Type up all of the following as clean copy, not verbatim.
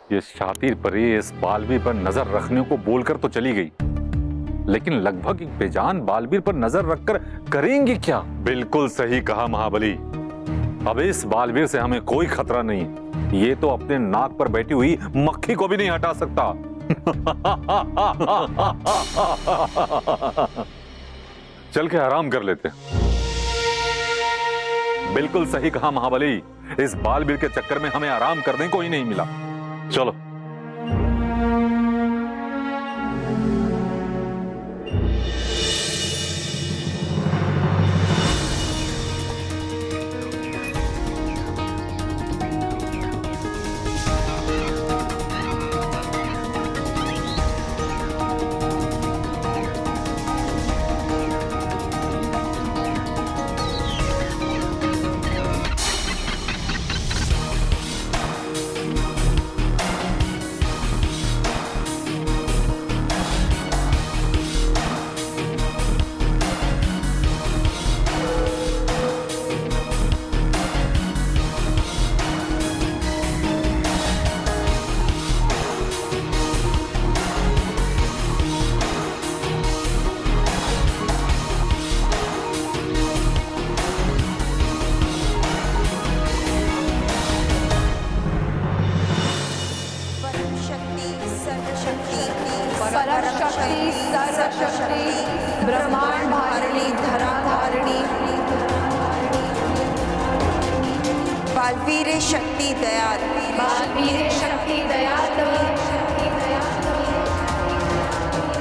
ये शातिर परी इस बालवीर पर नजर रखने को बोलकर तो चली गई, लेकिन लगभग एक बेजान बालवीर पर नजर रखकर करेंगे क्या? बिल्कुल सही कहा महाबली। अब इस बालवीर से हमें कोई खतरा नहीं, ये तो अपने नाक पर बैठी हुई मक्खी को भी नहीं हटा सकता। चल के आराम कर लेते। बिल्कुल सही कहा महाबली, इस बालवीर के चक्कर में हमें आराम करने को ही नहीं मिला। चलो। शक्ति सर्वशक्ति ब्रह्मांड धारिणी धरा धारिणी बालवीर शक्ति दयाल बालवीर शक्ति दयाल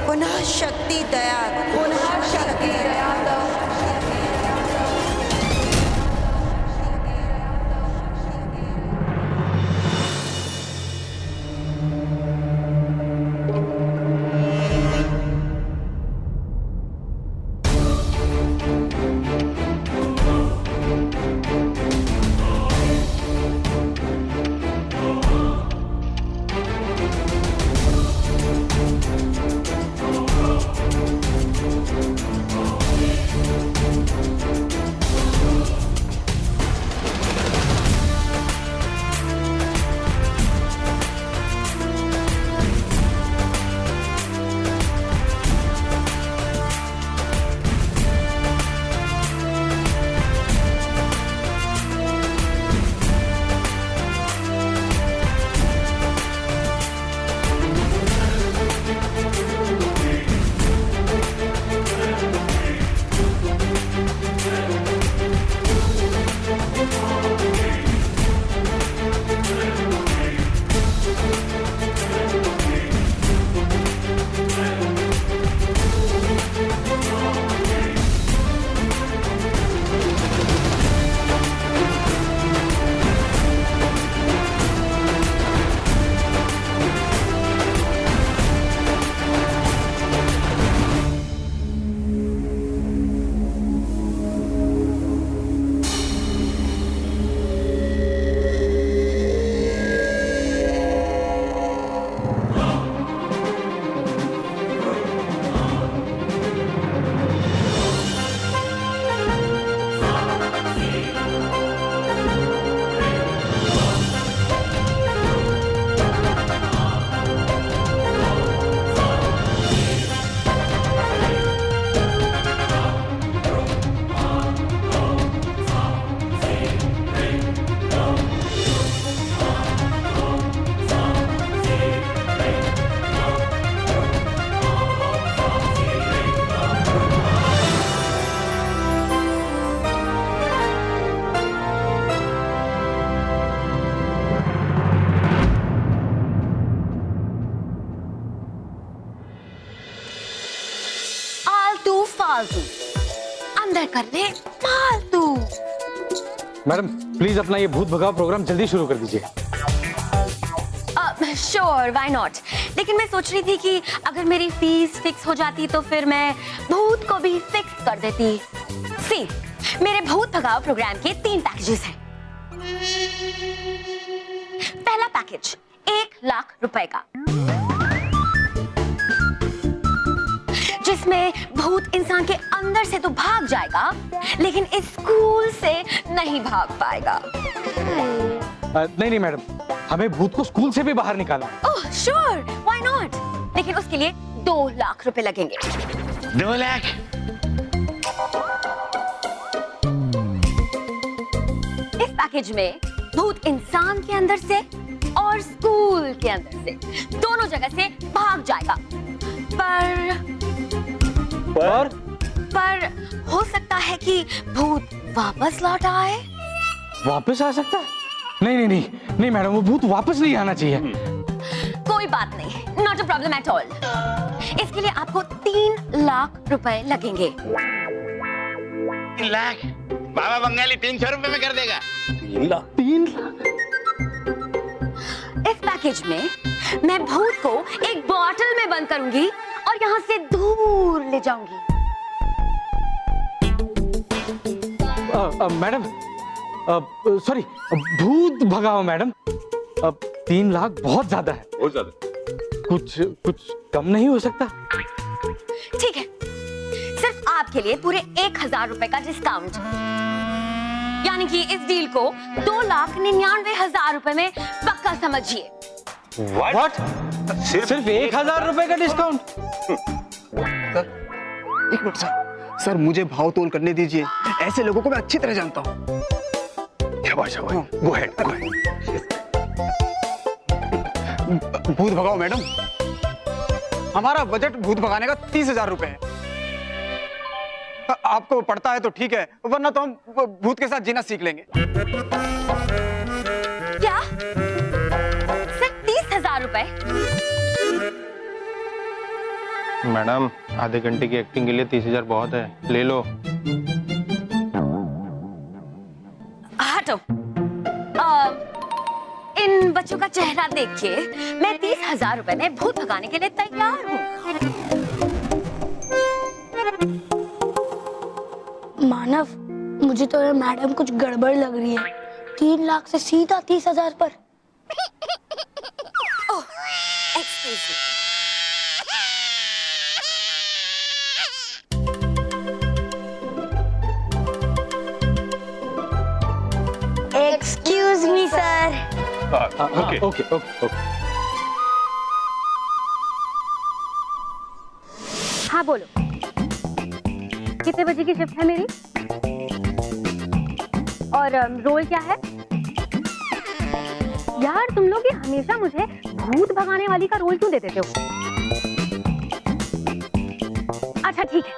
पुनः शक्ति दयाल पुनः शक्ति दयाल फालतू अंदर कर ले फालतू। मैडम प्लीज अपना ये भूत भगाओ प्रोग्राम जल्दी शुरू कर दीजिए। श्योर व्हाई नॉट, लेकिन मैं सोच रही थी कि अगर मेरी फीस फिक्स हो जाती तो फिर मैं भूत को भी फिक्स कर देती। सी मेरे भूत भगाओ प्रोग्राम के 3 पैकेजेस हैं। पहला पैकेज 1 लाख रुपए का, जिसमें भूत इंसान के अंदर से तो भाग जाएगा लेकिन इस स्कूल से नहीं भाग पाएगा। नहीं मैडम, हमें भूत को स्कूल से भी बाहर निकालना है। Oh sure, why not. लेकिन उसके लिए 2 लाख रुपए लगेंगे। 2 लाख? इस पैकेज में भूत इंसान के अंदर से और स्कूल के अंदर से दोनों जगह से भाग जाएगा। पर हो सकता है कि भूत वापस लौट आए। वापस आ सकता है? नहीं मैडम, वो भूत वापस नहीं आना चाहिए। कोई बात नहीं, not a problem at all. इसके लिए आपको 3 लाख रुपए लगेंगे। 3 लाख? बाबा बंगाली 300 रुपए में कर देगा। 3 लाख? इस पैकेज में मैं भूत को एक बॉटल में बंद करूंगी और यहाँ से दूर ले जाऊंगी। मैडम सॉरी, भूत भगाओ मैडम। 3 लाख बहुत ज्यादा है। बहुत ज्यादा। कुछ कम नहीं हो सकता? ठीक है, सिर्फ आपके लिए पूरे 1000 रुपए का डिस्काउंट, यानी कि इस डील को 2,99,000 रुपए में पक्का समझिए। What? सिर्फ 1000 रुपए का डिस्काउंट? एक मिनट सर, मुझे भाव तोल करने दीजिए। ऐसे लोगों को मैं अच्छी तरह जानता हूँ। Go ahead. भूत भगाओ मैडम। हमारा बजट भूत भगाने का 30,000 रुपए है। आपको पड़ता है तो ठीक है, वरना तो हम भूत के साथ जीना सीख लेंगे। क्या? सिर्फ 30,000 रुपए? मैडम, आधे घंटे की एक्टिंग के लिए 30,000 बहुत है, ले लो। हटो। इन बच्चों का चेहरा देख के मैं 30,000 रुपए में भूत भगाने के लिए तैयार हूँ। मानव, मुझे तो ये मैडम कुछ गड़बड़ लग रही है। 3 लाख से सीधा 30,000 पर। Oh, excuse me. Excuse me sir. Okay. हाँ बोलो, कितने बजे की शिफ्ट है मेरी और रोल क्या है? यार तुम लोग ये हमेशा मुझे भूत भगाने वाली का रोल क्यों दे देते हो? अच्छा ठीक है,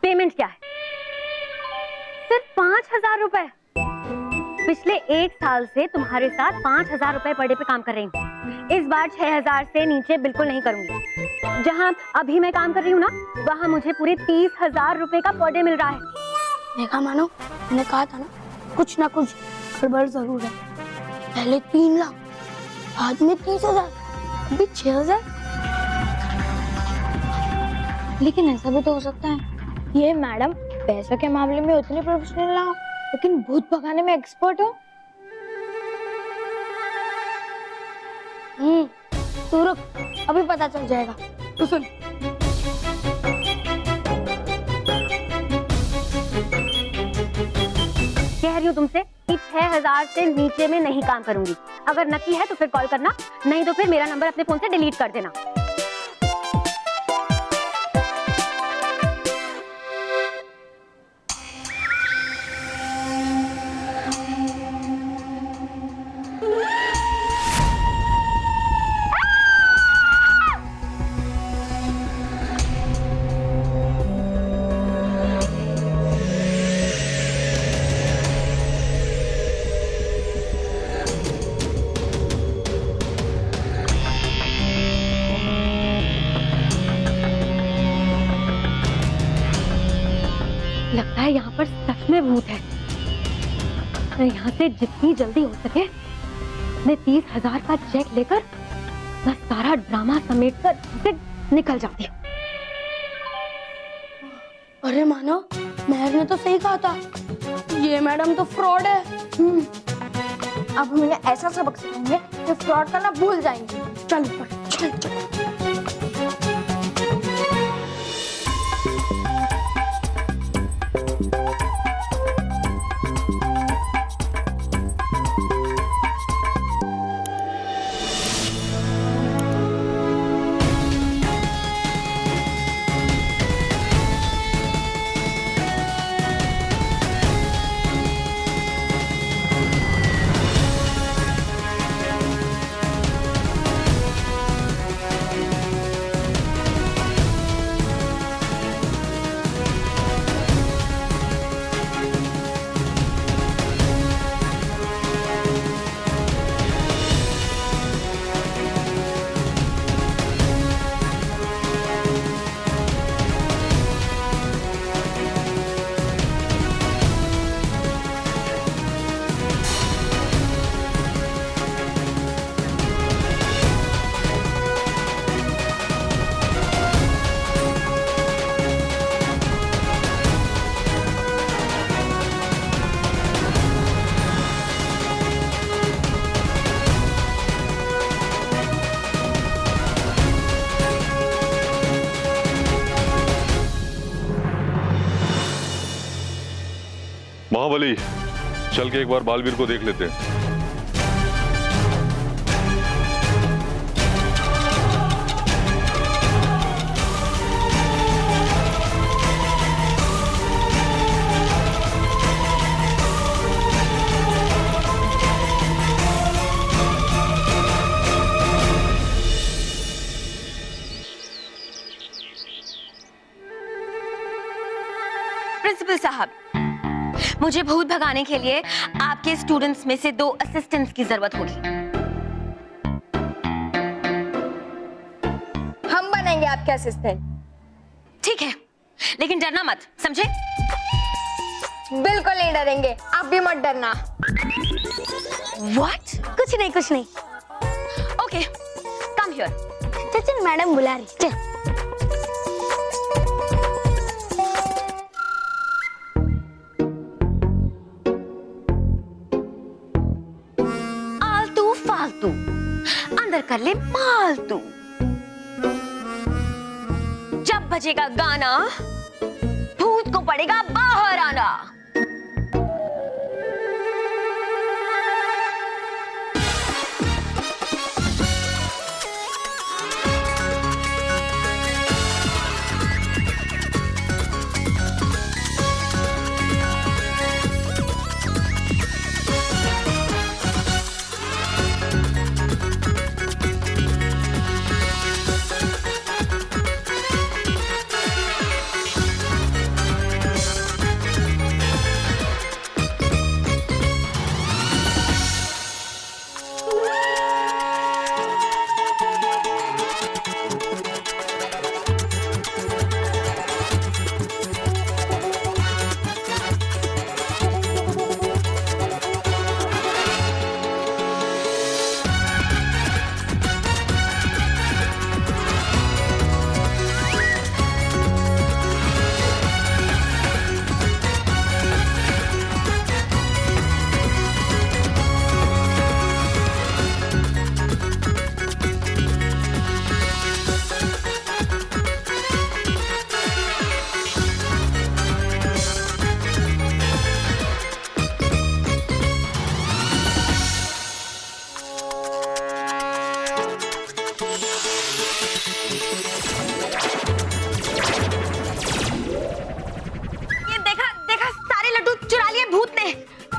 पेमेंट क्या है? सिर्फ 5,000 रुपए। पिछले 1 साल से तुम्हारे साथ 5,000 रुपए पर डे पे काम कर रही हूँ। इस बार 6,000 से नीचे बिल्कुल नहीं करूंगी। जहाँ अभी मैं काम कर रही हूँ ना, वहाँ मुझे पूरे 30,000 रुपए का पर डे मिल रहा है। देखा मानो, मैंने कहा था ना, कुछ ना कुछ गड़बड़ जरूर है। पहले 3 लाख, बाद में 30,000, अभी 6,000। लेकिन ऐसा भी तो हो सकता है ये मैडम पैसों के मामले में उतनी प्रोफेशनल ना हो, लेकिन भूत भगाने में एक्सपर्ट हो। तू रुक, अभी पता चल जाएगा। तू सुन। कह रही हूँ तुमसे कि 6,000 से नीचे में नहीं काम करूंगी। अगर नकी है तो फिर कॉल करना, नहीं तो फिर मेरा नंबर अपने फोन से डिलीट कर देना। लगता है यहाँ पर सच में भूत है। मैं यहाँ से जितनी जल्दी हो सके मैं 30,000 का चेक लेकर बस सारा ड्रामा समेटकर से निकल जाती हूँ। अरे मानो, मेहर ने तो सही कहा था, ये मैडम तो फ्रॉड है। अब हम इन्हें ऐसा सबक सिखाएंगे कि फ्रॉड करना भूल जाएंगे। चल चल चल। महाबली, चल के एक बार बालवीर को देख लेते हैं। प्रिंसिपल साहब, मुझे भूत भगाने के लिए आपके स्टूडेंट्स में से 2 असिस्टेंट्स की जरूरत होगी। हम बनेंगे आपके असिस्टेंट। ठीक है, लेकिन डरना मत, समझे? बिल्कुल नहीं डरेंगे, आप भी मत डरना। What? कुछ नहीं। Okay, come here. चल मैडम बुला रही, चल। आलतू फालतू, अंदर कर ले मालतू। जब बजेगा गाना, भूत को पड़ेगा बाहर आना।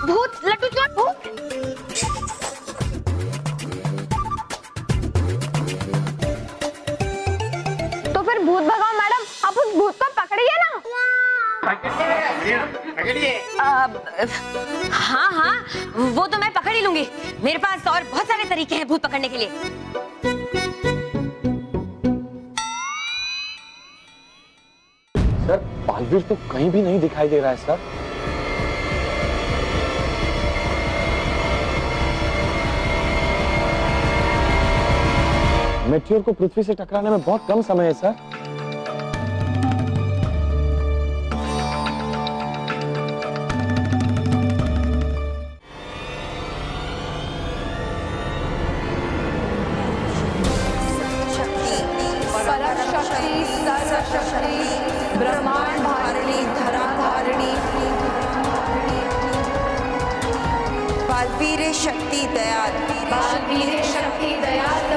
भूत लड्डू चोर भूत। तो फिर भूत भगाओ मैडम, आप उस भूत को पकड़िए ना। हाँ हाँ वो तो मैं पकड़ ही लूंगी, मेरे पास और बहुत सारे तरीके हैं भूत पकड़ने के लिए। सर बालवीर तो कहीं भी नहीं दिखाई दे रहा है सर। मेट्योर को पृथ्वी से टकराने में बहुत कम समय है सर। परशक्ति सर्वशक्ति ब्रह्मांड धारिणी धरा धारिणी बालवीर शक्ति दयाल बालवीर शक्ति दयाल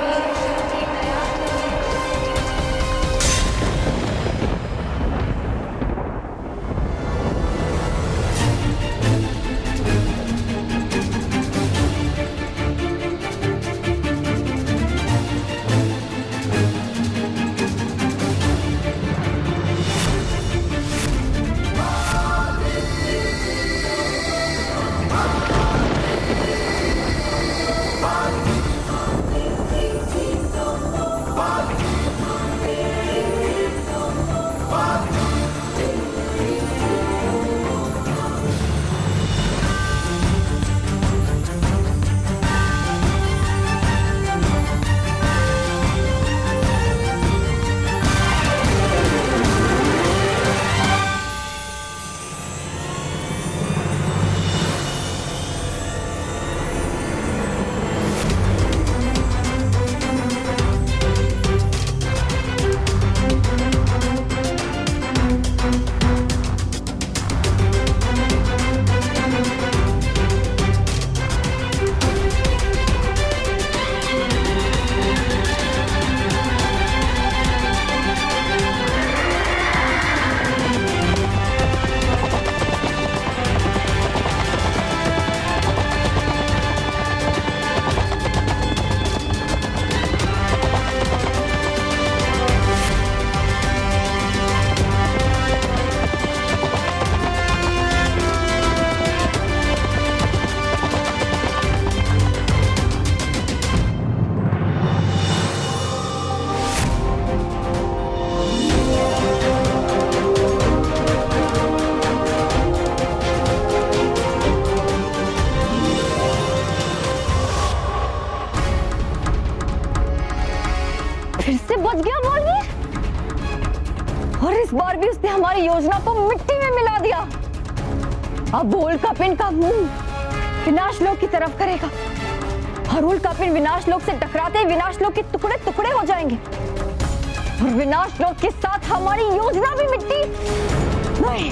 फिर से बच गया बॉलवीर, और इस बार भी उसने हमारी योजना को मिट्टी में मिला दिया। अब वो उल्का पिंड का मुंह विनाश लोक की तरफ करेगा, और उल्का पिंड विनाश लोक से टकराते ही विनाश लोक के टुकड़े टुकड़े हो जाएंगे, और विनाश लोक के साथ हमारी योजना भी मिट्टी। नहीं,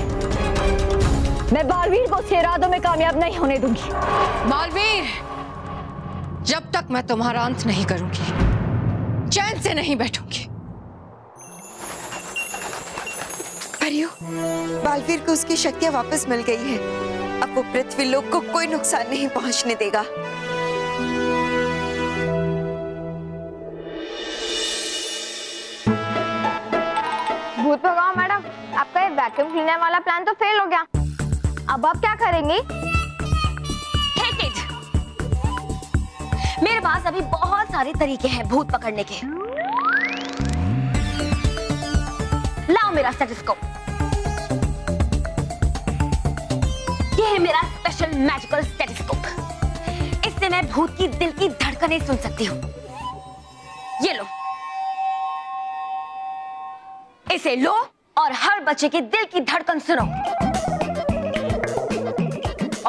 मैं बालवीर को उसके इरादों में कामयाब नहीं होने दूंगी। बालवीर, जब तक मैं तुम्हारा अंत नहीं करूंगी, चैन से नहीं बैठूंगी। परियो, बालवीर को उसकी शक्तियां वापस मिल गई है। अब वो पृथ्वी लोक को कोई नुकसान नहीं पहुंचने देगा। भूत भगाओ मैडम, आपका ये वैक्यूम क्लीनर वाला प्लान तो फेल हो गया। अब आप क्या करेंगी? Hate it! मेरे पास अभी बहुत सारे तरीके हैं भूत पकड़ने के। लाओ मेरा स्टेथोस्कोप। ये है मेरा स्पेशल मैजिकल स्टेथोस्कोप। इससे मैं भूत की दिल की धड़कनें सुन सकती हूँ। ये लो, इसे लो और हर बच्चे के दिल की धड़कन सुनो।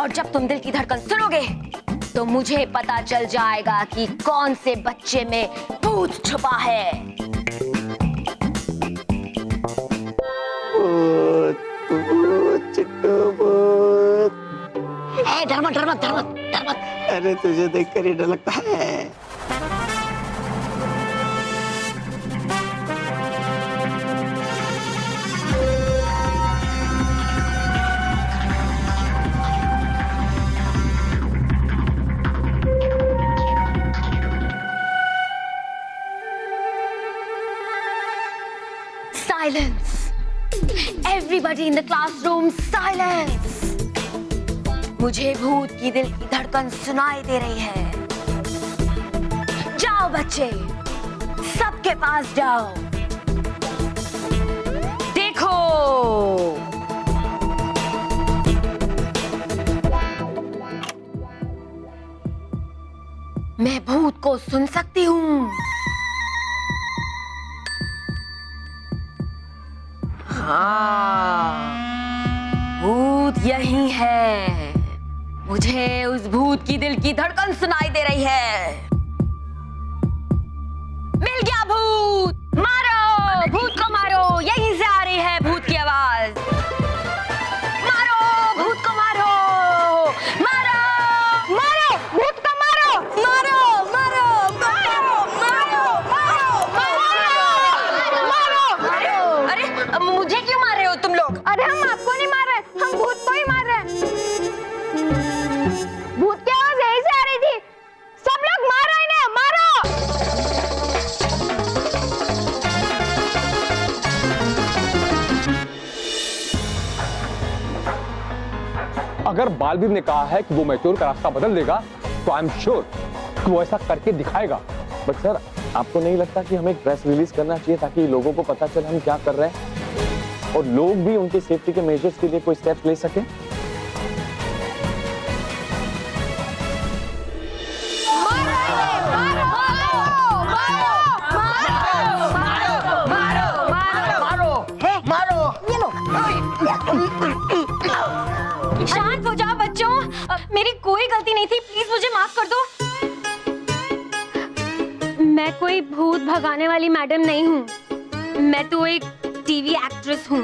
और जब तुम दिल की धड़कन सुनोगे तो मुझे पता चल जाएगा कि कौन से बच्चे में भूत छुपा है। धर्मत अरे तुझे देखकर ही डर लगता है। Silence! Everybody in the classroom, silence! मुझे भूत की दिल की धड़कन सुनाई दे रही है। जाओ बच्चे, सबके पास जाओ। देखो, मैं भूत को सुन सकती हूँ। हाँ, भूत यही है। मुझे उस भूत की दिल की धड़कन सुनाई दे रही है। मिल गया भूत, मारो भूत को, मारो। यहीं से आ रही है भूत की आवाज। मारो भूत को, मारो मारो मारो भूत को, मारो मारो मारो मारो मारो मारो मारो मारो। अरे मुझे क्यों मार रहे हो तुम लोग? अरे हम आपको नहीं मार रहे, हम भूत को ही मार रहे हैं। भूत की आवाज यहीं से आ रही थी। सब लोग मारो इन्हें, मारो। अगर बालवीर ने कहा है कि वो मैच्योर का रास्ता बदल देगा तो आई एम श्योर कि वो ऐसा करके दिखाएगा। बट सर, आपको नहीं लगता कि हमें एक प्रेस रिलीज करना चाहिए ताकि लोगों को पता चले हम क्या कर रहे हैं और लोग भी उनके सेफ्टी के मेजर्स के लिए कोई स्टेप्स ले सके? शांत हो जाओ बच्चों, मेरी कोई गलती नहीं थी, प्लीज मुझे माफ कर दो। मैं कोई भूत भगाने वाली मैडम नहीं हूँ, मैं तो एक टीवी एक्ट्रेस हूँ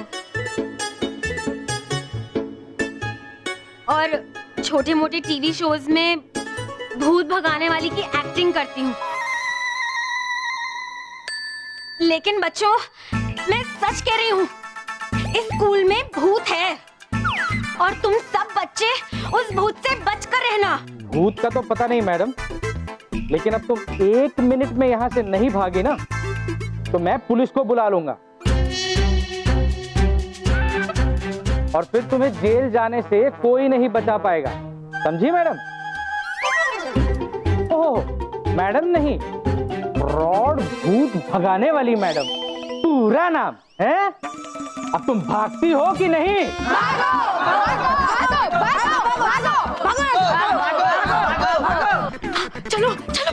और छोटे मोटे टीवी शोज में भूत भगाने वाली की एक्टिंग करती हूँ। लेकिन बच्चों, मैं सच कह रही हूँ, इस स्कूल में भूत है और तुम सब बच्चे उस भूत से बचकर रहना। भूत का तो पता नहीं मैडम, लेकिन अब तुम 1 मिनट में यहाँ से नहीं भागे ना तो मैं पुलिस को बुला लूंगा और फिर तुम्हें जेल जाने से कोई नहीं बचा पाएगा, समझी मैडम? ओह मैडम नहीं, फ्रॉड भूत भगाने वाली मैडम, पूरा नाम है। अब तुम भागती हो कि नहीं? चलो चलो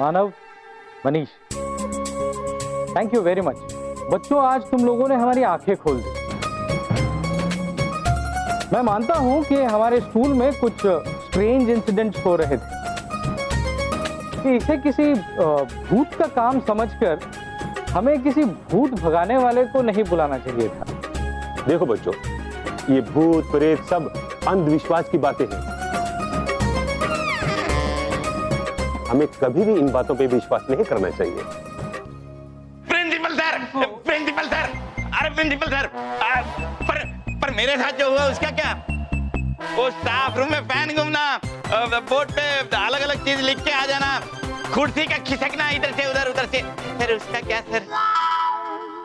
Manav, Manish, thank you very much. बच्चों, आज तुम लोगों ने हमारी आंखें खोल दी। मैं मानता हूं कि हमारे स्कूल में कुछ स्ट्रेंज इंसिडेंट्स हो रहे थे, कि इसे किसी भूत का काम समझकर हमें किसी भूत भगाने वाले को नहीं बुलाना चाहिए था। देखो बच्चों, ये भूत प्रेत सब अंधविश्वास की बातें हैं। हमें कभी भी इन बातों पे विश्वास नहीं करना चाहिए। प्रिंसिपल सर, अरे प्रिंसिपल सर, पर मेरे साथ जो हुआ उसका क्या? वो स्टाफ रूम में फैन घूमना, बोर्ड पे अलग अलग चीज लिख के आ जाना, कुर्सी का खिसकना इधर से उधर, उधर से, सर उसका क्या सर?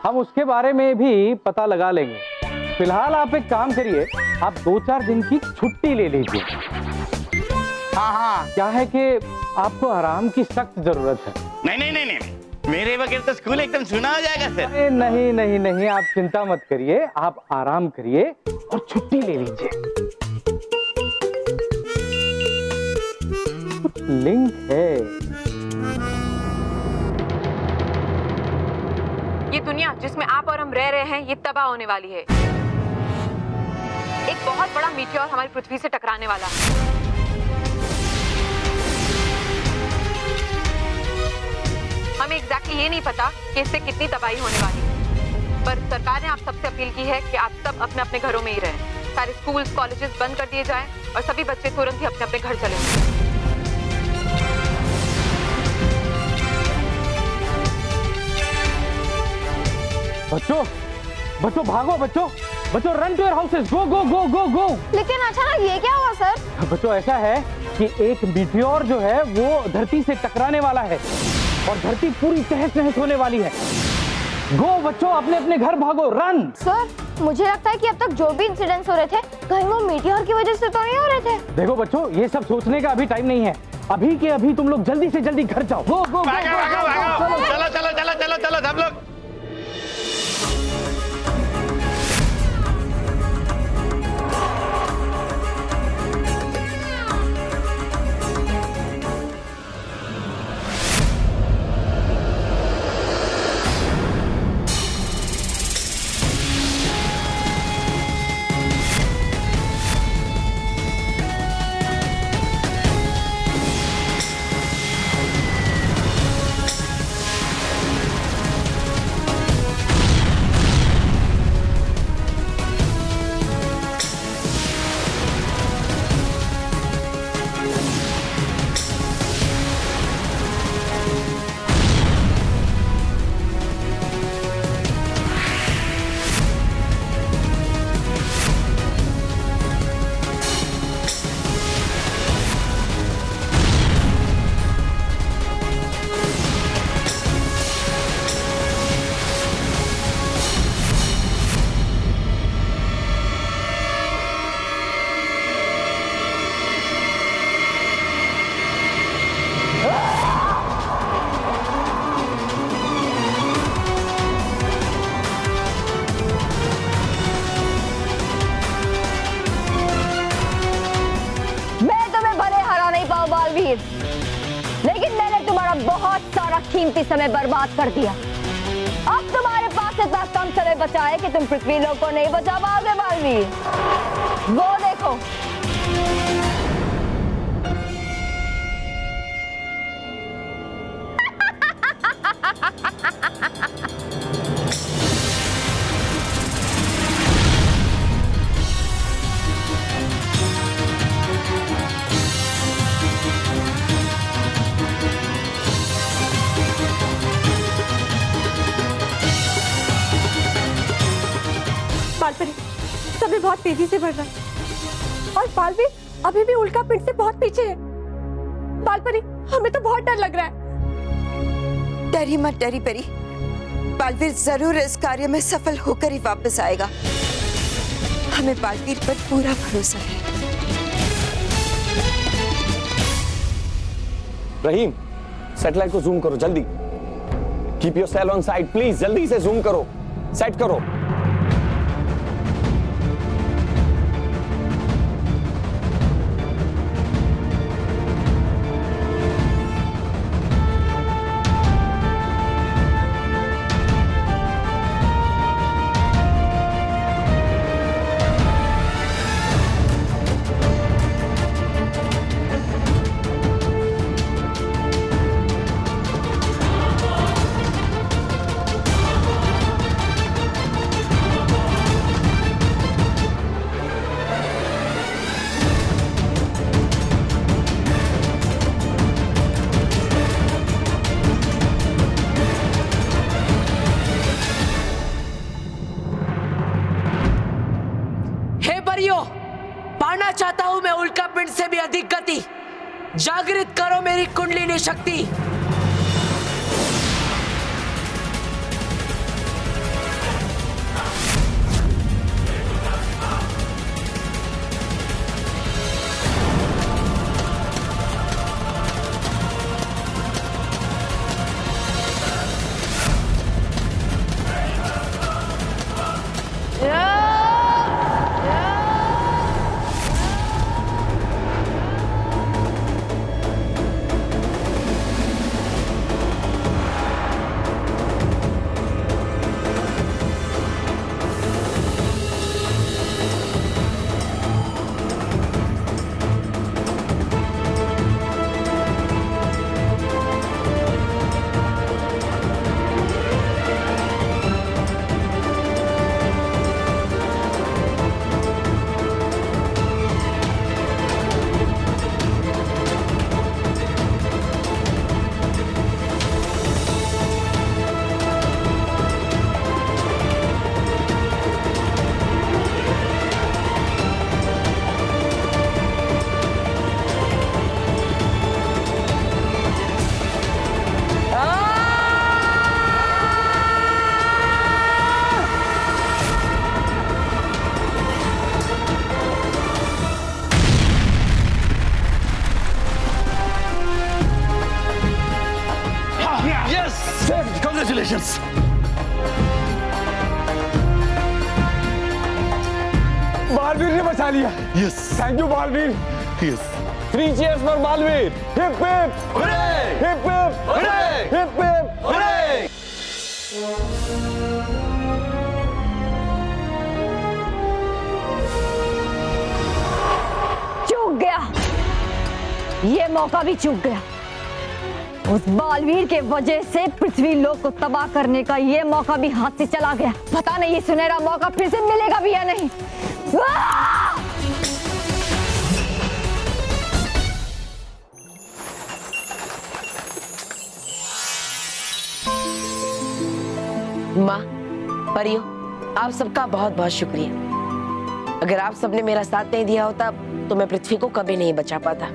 हम उसके बारे में भी पता लगा लेंगे। फिलहाल आप एक काम करिए, आप 2-4 दिन की छुट्टी ले लीजिए। हाँ, क्या है कि आपको आराम की सख्त जरूरत है। नहीं, मेरे बगैर तो स्कूल एकदम सुना हो जाएगा सर। अरे नहीं, आप चिंता मत करिए, आप आराम करिए और छुट्टी ले लीजिए। लिंक है। ये दुनिया जिसमें आप और हम रह रहे हैं, ये तबाह होने वाली है। एक बहुत बड़ा मीटियोर हमारी पृथ्वी से टकराने वाला है। हमें एग्जैक्टली ये नहीं पता कि इससे कितनी तबाही होने वाली है, पर सरकार ने आप सबसे अपील की है कि आप सब अपने अपने घरों में ही रहें। सारे स्कूल्स, कॉलेजेस बंद कर दिए जाएं और सभी बच्चे तुरंत ही अपने अपने घर चले जाएं। बच्चों भागो, बच्चों रन टू योर हाउसेस, गो। लेकिन अचानक ये क्या हुआ सर? बच्चों, ऐसा है कि एक मीटियोर जो है वो धरती से टकराने वाला है और धरती पूरी तहस नहस होने वाली है। गो बच्चों, अपने अपने घर भागो, रन। सर, मुझे लगता है कि अब तक जो भी इंसिडेंट्स हो रहे थे, कहीं वो मीटियोर की वजह से तो नहीं हो रहे थे। देखो बच्चों, ये सब सोचने का अभी टाइम नहीं है। अभी के अभी तुम लोग जल्दी से जल्दी घर जाओ। गो चलो सब लोग। लेकिन मैंने तुम्हारा बहुत सारा कीमती समय बर्बाद कर दिया। अब तुम्हारे पास इतना कम समय बचा है कि तुम पृथ्वी लोक को नहीं बचा पाओगे बालवीर। वो देखो, बालपरी सभी बहुत तेजी से बढ़ रहा है और बालवीर अभी भी उल्का पिंड से बहुत पीछे है। बालपरी, हमें तो बहुत डर लग रहा है। डरी मत डरी परी, बालवीर जरूर इस कार्य में सफल होकर ही वापस आएगा। हमें बालवीर पर पूरा भरोसा है। रहीम, सैटेलाइट को जूम करो जल्दी। Keep your cell on side please, जल्दी से जूम करो, सेट करो। चाहता हूं मैं उल्का पिंड से भी अधिक गति। जागृत करो मेरी कुंडलिनी शक्ति। Congratulations. बालवीर ने बचा लिया। Yes. Thank you Baalveer. Yes. 3 cheers for Baalveer. Hip hip Hooray! Hip hip Hooray! Hip hip Hooray! चूक गया, ये मौका भी चूक गया। उस बालवीर के वजह से पृथ्वी लोक को तबाह करने का ये मौका भी हाथ से चला गया। पता नहीं ये सुनहरा मौका फिर से मिलेगा भी या नहीं। माँ, परियों, आप सबका बहुत बहुत शुक्रिया। अगर आप सबने मेरा साथ नहीं दिया होता तो मैं पृथ्वी को कभी नहीं बचा पाता।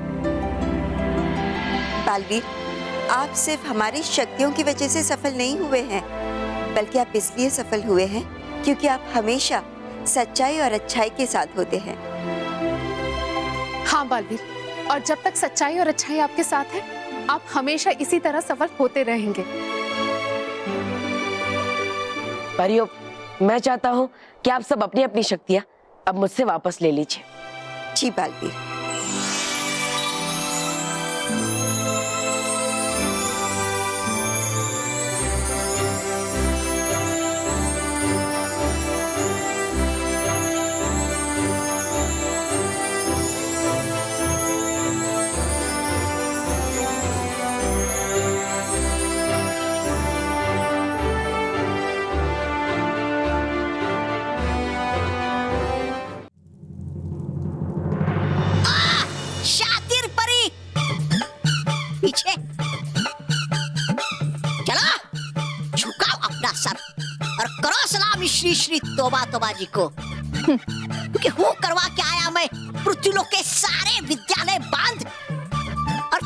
बालवीर, आप सिर्फ हमारी शक्तियों की वजह से सफल नहीं हुए हैं, बल्कि आप इसलिए सफल हुए हैं क्योंकि आप हमेशा सच्चाई और अच्छाई के साथ होते हैं। हाँ बालवीर, और जब तक सच्चाई और अच्छाई आपके साथ है, आप हमेशा इसी तरह सफल होते रहेंगे। परियों, मैं चाहता हूँ कि आप सब अपनी अपनी शक्तियाँ अब मुझसे वापस ले लीजिए। जी बालवीर। पीछे चलो, झुकाओ अपना सर और करो सलाम श्री श्री तोबा तोबा जी को, क्योंकि हूँ करवा के आया मैं पृथ्वीलोक के सारे विद्यालय बंद। और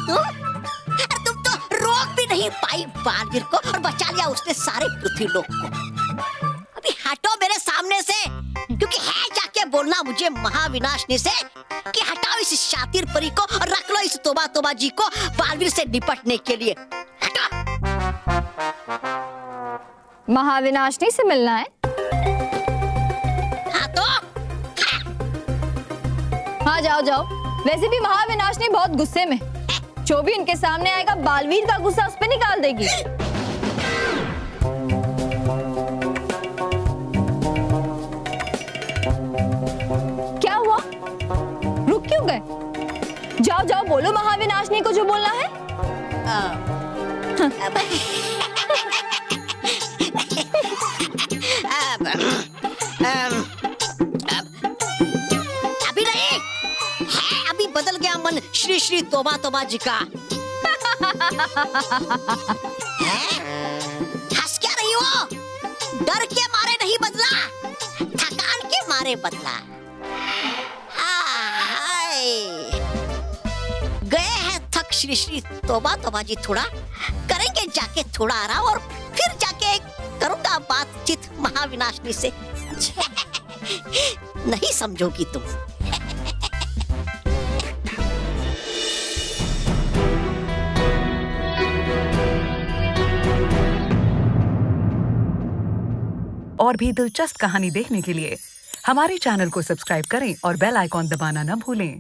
तुम तो रोक भी नहीं पाई बालवीर को और बचा लिया उसने सारे पृथ्वीलोक को। अभी हटो मेरे सामने से, क्योंकि है जाके बोलना मुझे महाविनाशनी से कि हटाओ इस शातिर परी को और रख लो इस तोबा तोबा जी को बालवीर से निपटने के लिए। हटो। महाविनाशनी से मिलना है? हाँ तो हाँ, जाओ जाओ। वैसे भी महाविनाशनी बहुत गुस्से में, जो भी उनके सामने आएगा बालवीर का गुस्सा उस पे निकाल देगी। क्या हुआ, रुक क्यों गए? जाओ जाओ, बोलो महाविनाशनी को जो बोलना है। अभी नहीं है, अभी बदल गया मन श्री श्री तोबा तोबा जी का। हंस क्या रही हो? डर के मारे नहीं बदला, थकान के मारे बदला। श्री श्री तोबा तोबा जी थोड़ा करेंगे जाके थोड़ा आराम और फिर जाके करूंगा बातचीत महाविनाशनी से। नहीं समझोगी तुम। और भी दिलचस्प कहानी देखने के लिए हमारे चैनल को सब्सक्राइब करें और बेल आइकॉन दबाना न भूलें।